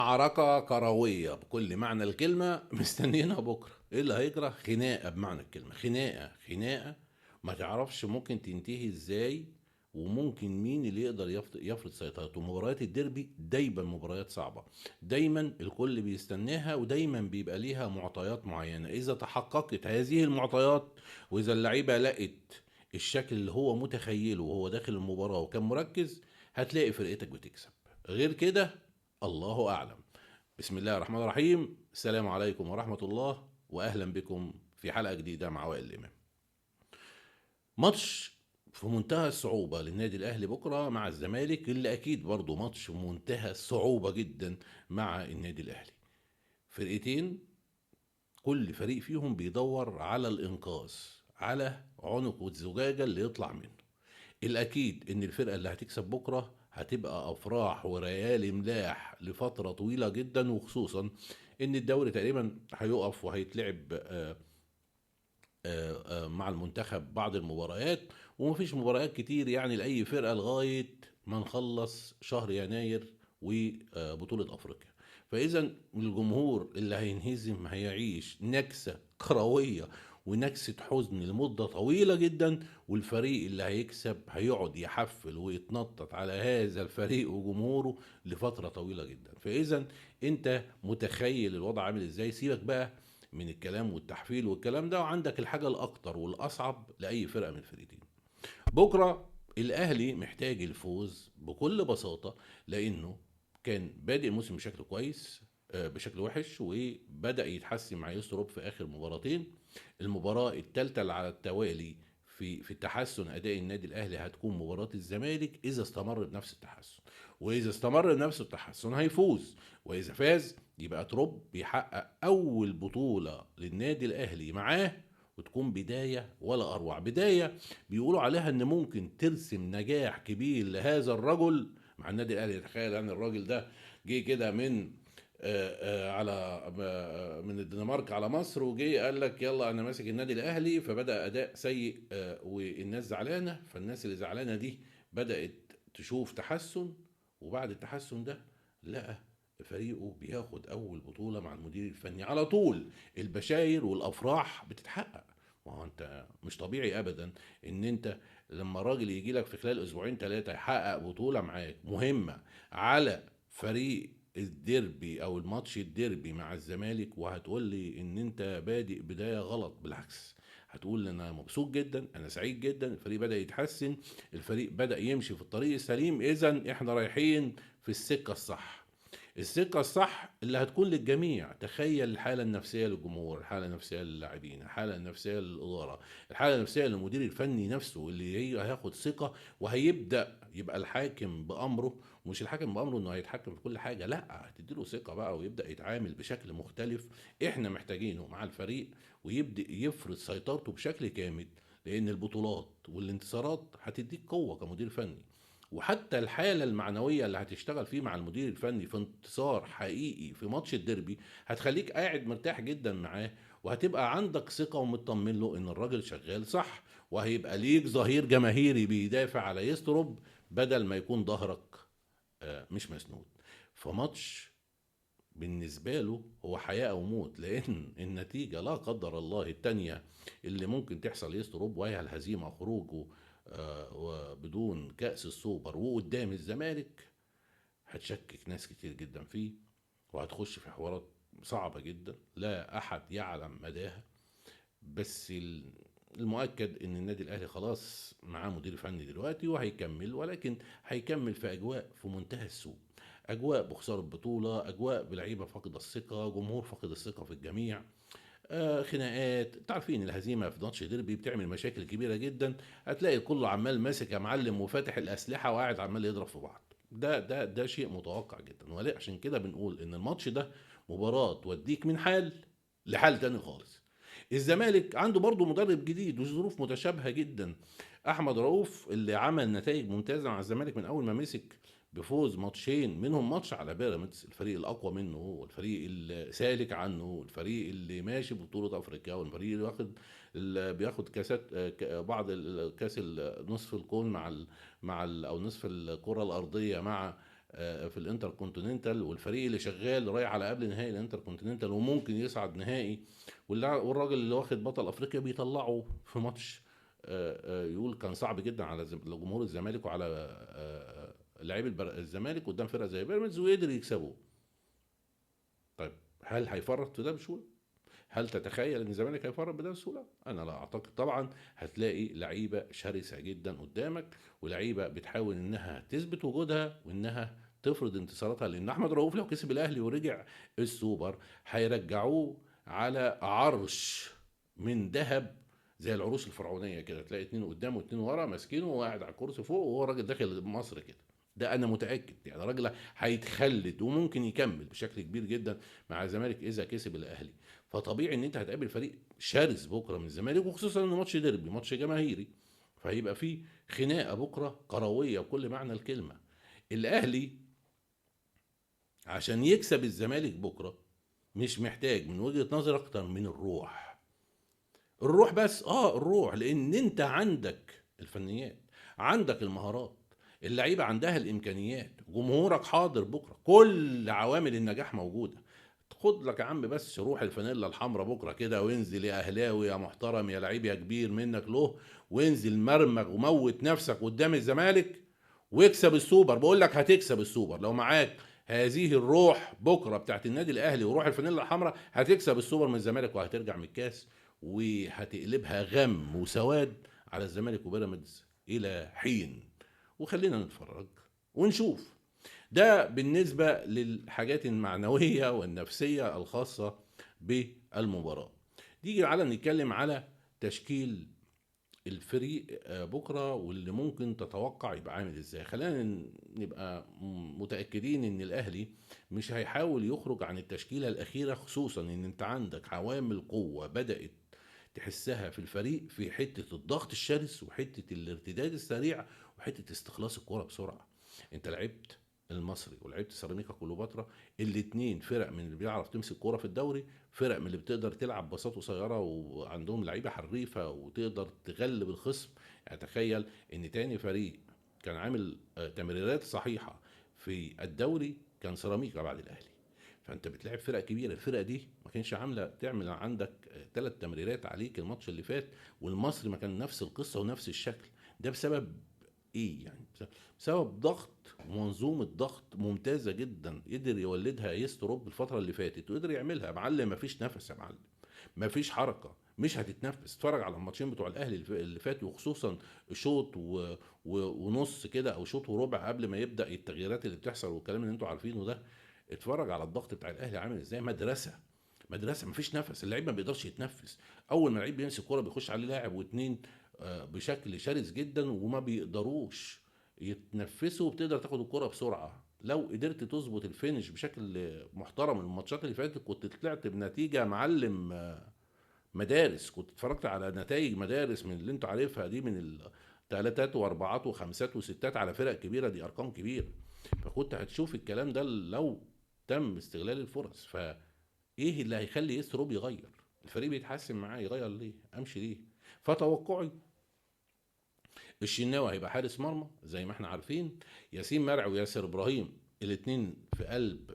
معركة كروية بكل معنى الكلمة مستنيينها بكرة. ايه اللي هيجرى؟ خناقة بمعنى الكلمة، خناقة ما تعرفش ممكن تنتهي ازاي، وممكن مين اللي يقدر يفرض سيطرته. مباريات الديربي دايما مباريات صعبة، دايما الكل بيستناها، ودايما بيبقى ليها معطيات معينة. اذا تحققت هذه المعطيات، واذا اللعيبة لقت الشكل اللي هو متخيله وهو داخل المباراة وكان مركز، هتلاقي فرقتك بتكسب. غير كده الله أعلم. بسم الله الرحمن الرحيم، السلام عليكم ورحمة الله، وأهلا بكم في حلقة جديدة مع وائل الإمام. ماتش في منتهى الصعوبة للنادي الأهلي بكرة مع الزمالك، اللي أكيد برضه ماتش في منتهى الصعوبة جدا مع النادي الأهلي. فرقتين، كل فريق فيهم بيدور على الإنقاذ، على عنق والزجاجة اللي يطلع منه. الأكيد إن الفرقة اللي هتكسب بكرة هتبقى أفراح وريال ملاح لفترة طويلة جدا، وخصوصا إن الدوري تقريبا هيقف وهيتلعب مع المنتخب بعض المباريات، ومفيش مباريات كتير يعني لأي فرقة لغاية ما نخلص شهر يناير وبطولة أفريقيا. فإذا الجمهور اللي هينهزم هيعيش نكسة كروية ونكسة حزن لمدة طويلة جدا، والفريق اللي هيكسب هيقعد يحفل ويتنطط على هذا الفريق وجمهوره لفترة طويلة جدا. فإذا أنت متخيل الوضع عامل إزاي؟ سيبك بقى من الكلام والتحفيل والكلام ده، وعندك الحاجة الأكتر والأصعب لأي فرقة من الفريقين. بكرة الأهلي محتاج الفوز بكل بساطة، لأنه كان بادئ الموسم بشكل كويس، بشكل وحش، وبدأ يتحسن مع يوسف في آخر مباراتين. المباراة الثالثة اللي على التوالي في التحسن أداء النادي الأهلي هتكون مباراة الزمالك، إذا استمر بنفس التحسن. وإذا استمر بنفس التحسن هيفوز، وإذا فاز يبقى تروب بيحقق أول بطولة للنادي الأهلي معاه، وتكون بداية ولا أروع. بداية بيقولوا عليها إن ممكن ترسم نجاح كبير لهذا الرجل مع النادي الأهلي. تخيل أن الراجل ده جه كده من على من الدنمارك على مصر، وجي قال لك يلا انا ماسك النادي الاهلي، فبدا اداء سيء والناس زعلانه، فالناس اللي زعلانه دي بدات تشوف تحسن، وبعد التحسن ده لقى فريقه بياخد اول بطوله مع المدير الفني على طول. البشاير والافراح بتتحقق. ما هو انت مش طبيعي ابدا ان انت لما راجل يجي لك في خلال اسبوعين ثلاثه يحقق بطوله معاك مهمه على فريق الديربي او الماتش الديربي مع الزمالك، وهتقول لي ان انت بادئ بدايه غلط. بالعكس، هتقول انا مبسوط جدا، انا سعيد جدا، الفريق بدا يتحسن، الفريق بدا يمشي في الطريق السليم، اذا احنا رايحين في السكه الصح. السكه الصح اللي هتكون للجميع. تخيل الحاله النفسيه للجمهور، الحاله النفسيه للاعبين، الحاله النفسيه للاداره، الحاله النفسيه للمدير الفني نفسه، اللي هياخد ثقه وهيبدا يبقى الحاكم بامره. مش الحاكم بامره انه هيتحكم في كل حاجه، لا، هتديله ثقه بقى ويبدا يتعامل بشكل مختلف احنا محتاجينه مع الفريق، ويبدا يفرض سيطرته بشكل كامل. لان البطولات والانتصارات هتديك قوه كمدير فني، وحتى الحاله المعنويه اللي هتشتغل فيه مع المدير الفني في انتصار حقيقي في ماتش الديربي هتخليك قاعد مرتاح جدا معاه، وهتبقى عندك ثقه ومطمن له ان الراجل شغال صح، وهيبقى ليك ظهير جماهيري بيدافع على يستروب بدل ما يكون ظهرك مش مسنود. فماتش بالنسبة له هو حياة أو موت، لأن النتيجة لا قدر الله التانية اللي ممكن تحصل يستروب، وهي الهزيمة، خروجه وبدون كأس السوبر وقدام الزمالك، هتشكك ناس كتير جدا فيه، وهتخش في حوارات صعبة جدا لا أحد يعلم مداها. بس المؤكد ان النادي الاهلي خلاص معاه مدير فني دلوقتي وهيكمل، ولكن هيكمل في اجواء في منتهى السوء. اجواء بخساره بطوله، اجواء بلعيبه فاقده الثقه، جمهور فاقد الثقه في الجميع، خناقات. تعرفين الهزيمه في ماتش ديربي بتعمل مشاكل كبيره جدا. هتلاقي كله عمال ماسك يا معلم وفاتح الاسلحه وقاعد عمال يضرب في بعض. ده شيء متوقع جدا، ولكن عشان كده بنقول ان الماتش ده مباراه توديك من حال لحال تاني خالص. الزمالك عنده برضه مدرب جديد وظروف متشابهه جدا. احمد رؤوف اللي عمل نتائج ممتازه مع الزمالك من اول ما مسك، بفوز ماتشين منهم ماتش على بيراميدز، الفريق الاقوى منه والفريق اللي سالك عنه والفريق اللي ماشي ببطوله افريقيا والفريق اللي اللي بياخد كاسات، بعض كاس نصف الكون او نصف الكره الارضيه مع في الانتر كونتيننتال، والفريق اللي شغال رايح على قبل نهائي الانتر كونتيننتال وممكن يصعد نهائي، والراجل اللي واخد بطل افريقيا بيطلعه في ماتش يقول كان صعب جدا على جمهور الزمالك وعلى لاعبي الزمالك قدام فرقه زي بيراميدز، وقدر يكسبه. طيب هل هيفرط في ده بسهوله؟ هل تتخيل ان الزمالك هيفرط بده بسهوله؟ انا لا اعتقد. طبعا هتلاقي لعيبه شرسه جدا قدامك، ولعيبه بتحاول انها تثبت وجودها وانها تفرض انتصاراتها، لان احمد رؤوف لو كسب الاهلي ورجع السوبر هيرجعوه على عرش من ذهب، زي العروش الفرعونيه كده، تلاقي اتنين قدامه واتنين ورا ماسكينه وقاعد على الكرسي فوق وهو راجل داخل مصر كده. ده انا متاكد، يعني راجل هيتخلد وممكن يكمل بشكل كبير جدا مع الزمالك اذا كسب الاهلي. فطبيعي ان انت هتقابل فريق شرس بكره من الزمالك، وخصوصا انه ماتش ديربي، ماتش جماهيري، فهيبقى فيه خناقه بكره كرويه بكل معنى الكلمه. الاهلي عشان يكسب الزمالك بكره مش محتاج من وجهه نظر اكتر من الروح. الروح بس، الروح، لان انت عندك الفنيات، عندك المهارات، اللعيبه عندها الامكانيات، جمهورك حاضر بكره، كل عوامل النجاح موجوده. خد لك يا عم بس روح الفانيلا الحمراء بكره كده، وانزل يا اهلاوي يا محترم يا لعيب يا كبير منك له، وانزل مرمغ وموت نفسك قدام الزمالك واكسب السوبر. بقول لك هتكسب السوبر لو معاك هذه الروح بكره بتاعت النادي الاهلي وروح الفانيلا الحمراء، هتكسب السوبر من الزمالك وهترجع من الكاس، وهتقلبها غم وسواد على الزمالك وبيراميدز الى حين. وخلينا نتفرج ونشوف. ده بالنسبة للحاجات المعنوية والنفسية الخاصة بالمباراة. نيجي على نتكلم على تشكيل الفريق بكرة، واللي ممكن تتوقع يبقى عامل ازاي. خلينا نبقى متأكدين ان الاهلي مش هيحاول يخرج عن التشكيلة الاخيرة، خصوصا ان انت عندك عوامل قوة بدأت تحسها في الفريق في حتة الضغط الشرس وحتة الارتداد السريع وحتة استخلاص الكرة بسرعة. انت لعبت المصري ولعبت سيراميكا كليوباترا، الاتنين فرق من اللي بيعرف تمسك كوره في الدوري، فرق من اللي بتقدر تلعب باصات قصيره وعندهم لعيبه حريفه وتقدر تغلب الخصم. يعني تخيل ان تاني فريق كان عامل تمريرات صحيحه في الدوري كان سيراميكا بعد الاهلي. فانت بتلعب فرق كبيره، الفرقه دي ما كانش عامله تعمل عندك 3 تمريرات عليك الماتش اللي فات، والمصري ما كان نفس القصه ونفس الشكل. ده بسبب ايه يعني؟ بسبب ضغط ومنظومه ضغط ممتازه جدا قدر يولدها يستروب الفتره اللي فاتت، وقدر يعملها يا معلم. مفيش نفس يا معلم، مفيش حركه، مش هتتنفس. اتفرج على الماتشين بتوع الاهلي اللي فات، وخصوصا شوط ونص كده او شوط وربع قبل ما يبدا التغييرات اللي بتحصل والكلام اللي انتوا عارفينه ده. اتفرج على الضغط بتاع الاهلي عامل ازاي، مدرسه. مدرسه، مفيش نفس، اللعيب ما بيقدرش يتنفس. اول ما اللعيب بيمسك كوره بيخش عليه لاعب واتنين بشكل شرس جدا وما بيقدروش يتنفسوا، بتقدر تاخد الكرة بسرعة. لو قدرت تظبط الفينش بشكل محترم الماتشات اللي فاتت كنت طلعت بنتيجة معلم. مدارس، كنت اتفرجت على نتائج مدارس من اللي انتوا عارفها دي، من الثلاثات واربعات وخمسات وستات على فرق كبيرة، دي ارقام كبيرة. فكنت هتشوف الكلام ده لو تم استغلال الفرص. فايه اللي هيخلي يسروب يغير؟ الفريق بيتحسن معاه، يغير ليه؟ امشي ليه؟ فتوقعي الشناوي هيبقى حارس مرمى زي ما احنا عارفين، ياسين مرعي وياسر ابراهيم الاثنين في قلب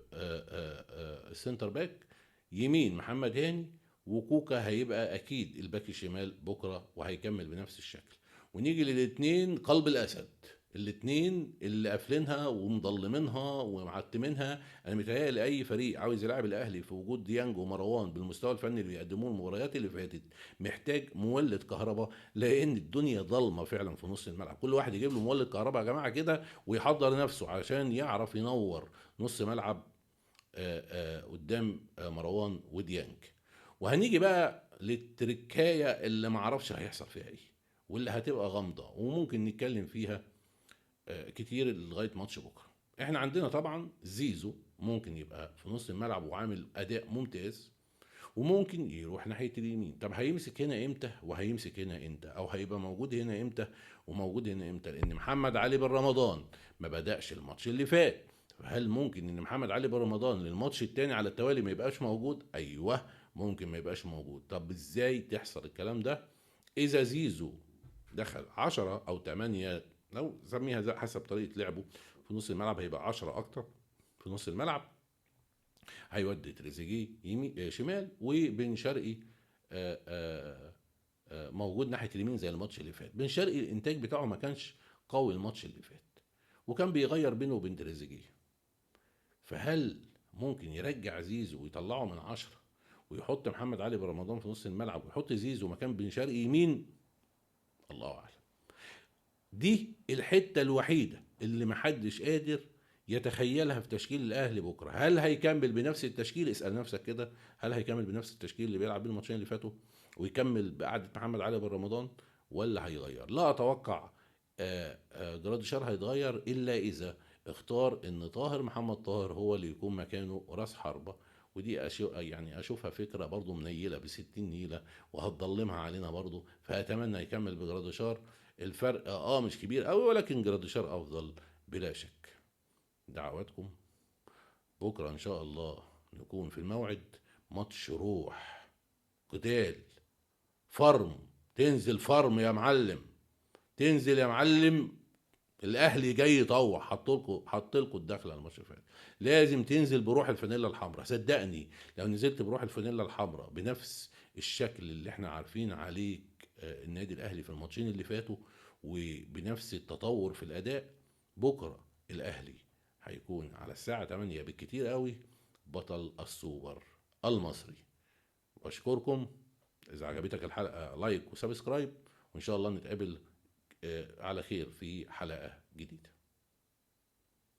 السنتر باك، يمين محمد هاني، وكوكا هيبقى اكيد الباك الشمال بكره وهيكمل بنفس الشكل. ونيجي للاثنين قلب الاسد، الاثنين اللي قافلينها ومضلمينها ومعتمينها. انا متهيألي اي فريق عاوز يلعب الاهلي في وجود ديانج ومروان بالمستوى الفني اللي بيقدموه المباريات اللي فاتت محتاج مولد كهرباء، لان الدنيا ضلمه فعلا في نص الملعب. كل واحد يجيب له مولد كهرباء يا جماعه كده ويحضر نفسه عشان يعرف ينور نص ملعب قدام مروان وديانج. وهنيجي بقى للتركايه اللي معرفش هيحصل فيها ايه، واللي هتبقى غامضه وممكن نتكلم فيها كتير لغايه ماتش بكره. احنا عندنا طبعا زيزو ممكن يبقى في نص الملعب وعامل اداء ممتاز، وممكن يروح ناحيه اليمين. طب هيمسك هنا امتى وهيمسك هنا امتى، او هيبقى موجود هنا امتى وموجود هنا امتى؟ لان محمد علي بن رمضان ما بدأش الماتش اللي فات. هل ممكن ان محمد علي بن رمضان للماتش التاني على التوالي ما يبقاش موجود؟ ايوه ممكن ما يبقاش موجود. طب ازاي تحصل الكلام ده؟ اذا زيزو دخل 10 او 8، لو سميها حسب طريقه لعبه، في نص الملعب هيبقى 10 اكتر في نص الملعب. هيودي تريزيجيه يمين شمال، وبن شرقي آه، آه، موجود ناحيه اليمين زي الماتش اللي فات. بن شرقي الانتاج بتاعه ما كانش قوي الماتش اللي فات، وكان بيغير بينه وبين تريزيجيه. فهل ممكن يرجع زيزو ويطلعه من 10 ويحط محمد علي برمضان في نص الملعب ويحط زيزو مكان بن شرقي يمين؟ الله اعلم. دي الحته الوحيده اللي محدش قادر يتخيلها في تشكيل الاهلي بكره. هل هيكمل بنفس التشكيل؟ اسال نفسك كده، هل هيكمل بنفس التشكيل اللي بيلعب بيه الماتشين اللي فاتوا ويكمل بقعده محمد علي بن رمضان، ولا هيغير؟ لا اتوقع جراديشار هيتغير الا اذا اختار ان طاهر محمد طاهر هو اللي يكون مكانه راس حربه. ودي يعني اشوفها فكره برضو منيله بستين نيله وهتضلمها علينا برضو. فاتمنى يكمل بجراديشار. الفرق مش كبير قوي، ولكن جراديشار افضل بلا شك. دعواتكم بكره ان شاء الله نكون في الموعد. ماتش روح، قتال، فرم. تنزل فرم يا معلم، تنزل يا معلم. الاهلي جاي يطوح، حط لكم الدخله الماتش اللي فات. لازم تنزل بروح الفانيلا الحمراء، صدقني. لو نزلت بروح الفانيلا الحمراء بنفس الشكل اللي احنا عارفين عليه النادي الاهلي في الماتشين اللي فاتوا، وبنفس التطور في الاداء، بكره الاهلي هيكون على الساعه 8 بالكتير قوي بطل السوبر المصري. بشكركم. اذا عجبتك الحلقه لايك وسبسكرايب، وان شاء الله نتقابل على خير في حلقه جديده.